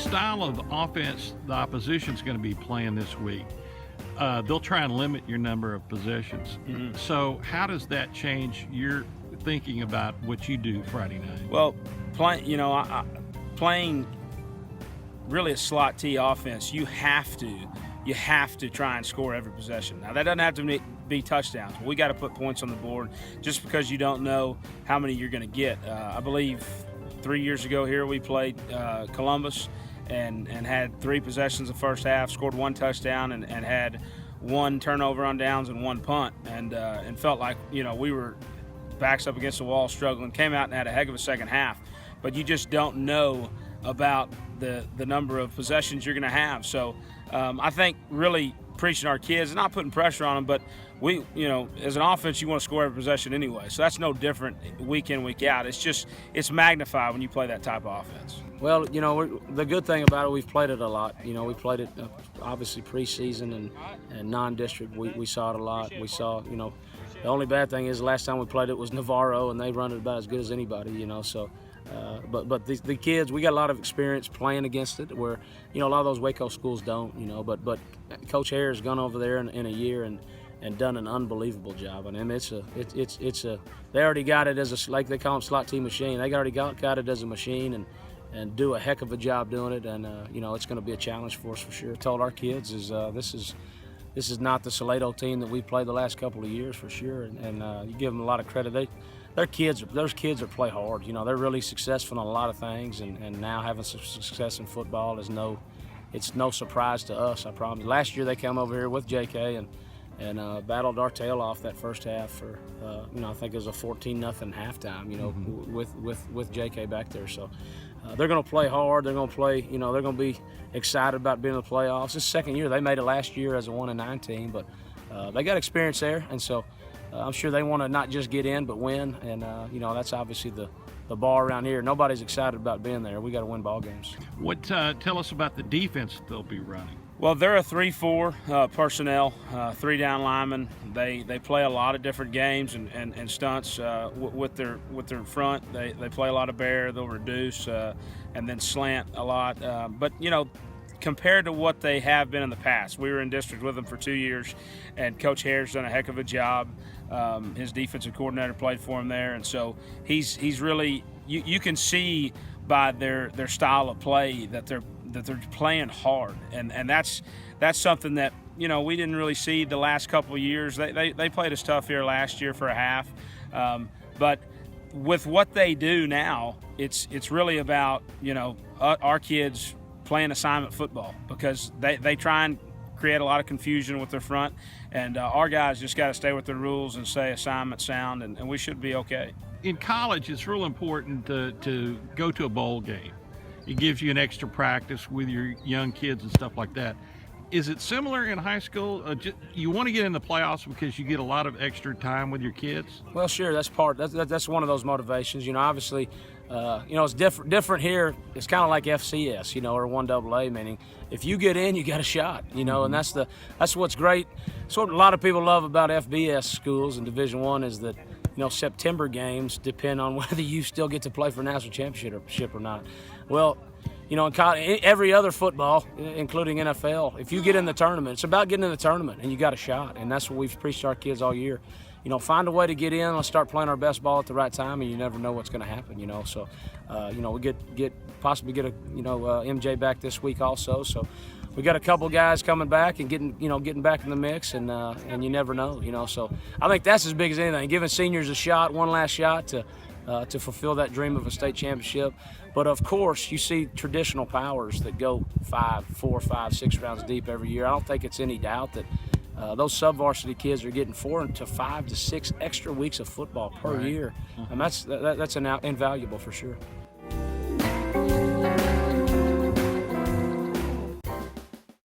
style of offense the opposition's going to be playing this week, they'll try and limit your number of possessions. Mm-hmm. So how does that change your thinking about what you do Friday night? Well, playing really a slot T offense, you have to try and score every possession. Now, that doesn't have to be touchdowns. We got to put points on the board just because you don't know how many you're going to get. I believe 3 years ago here we played Columbus and had 3 possessions the first half, scored 1 touchdown, and had 1 turnover on downs and 1 punt, and felt like we were backs up against the wall struggling. Came out and had a heck of a second half, but you just don't know about the number of possessions you're going to have. So I think really preaching our kids and not putting pressure on them, but we, as an offense, you want to score every possession anyway. So that's no different week in, week out. It's magnified when you play that type of offense. Well, the good thing about it, we've played it a lot. We played it obviously preseason and non-district. We saw it a lot. We saw, the only bad thing is the last time we played it was Navarro, and they run it about as good as anybody, So, but the kids, we got a lot of experience playing against it. Where a lot of those Waco schools don't, But Coach Hare has gone over there in a year and done an unbelievable job. And they already got it as like they call them slot T machine. They already got it as a machine and do a heck of a job doing it. And it's going to be a challenge for us for sure. I told our kids this is not the Salado team that we played the last couple of years for sure. And you give them a lot of credit. Those kids that play hard. They're really successful in a lot of things, and now having some success in football it's no surprise to us, I promise. Last year they came over here with JK and battled our tail off that first half for I think it was a 14-0 halftime. With JK back there. So they're going to play hard. They're going to play. They're going to be excited about being in the playoffs. This second year, they made it last year as a 1-9 team, but they got experience there, and so. I'm sure they want to not just get in, but win. And, that's obviously the bar around here. Nobody's excited about being there. We got to win ball games. Tell us about the defense that they'll be running. Well, they're a 3-4 personnel, 3 down linemen. They play a lot of different games and stunts with their front. They play a lot of bear. They'll reduce and then slant a lot. But compared to what they have been in the past, we were in district with them for 2 years, and Coach Hare's done a heck of a job. His defensive coordinator played for him there, and so he's really you can see by their style of play that they're playing hard, and that's something that we didn't really see the last couple of years. They played us tough here last year for a half, but with what they do now, it's really about our kids playing assignment football, because they try and create a lot of confusion with their front, and our guys just got to stay with the rules and say assignment sound, and we should be okay. In college, it's real important to go to a bowl game. It gives you an extra practice with your young kids and stuff like that. Is it similar in high school? You want to get in the playoffs because you get a lot of extra time with your kids? Well, sure, that's one of those motivations. Obviously, it's different here. It's kind of like FCS, or 1AA, meaning if you get in, you got a shot, and that's what's great. That's what a lot of people love about FBS schools in Division I is that, September games depend on whether you still get to play for national championship or not. Well, in college, every other football, including NFL, if you get in the tournament, it's about getting in the tournament, and you got a shot, and that's what we've preached to our kids all year. Find a way to get in. Let's start playing our best ball at the right time, and you never know what's going to happen. So, we possibly get a MJ back this week also. So, we got a couple guys coming back and getting back in the mix, and you never know. So, I think that's as big as anything. Giving seniors a shot, one last shot to fulfill that dream of a state championship. But of course, you see traditional powers that go 4, 5, 6 rounds deep every year. I don't think it's any doubt that. Those sub-varsity kids are getting 4 to 5 to 6 extra weeks of football per year, and that's invaluable for sure.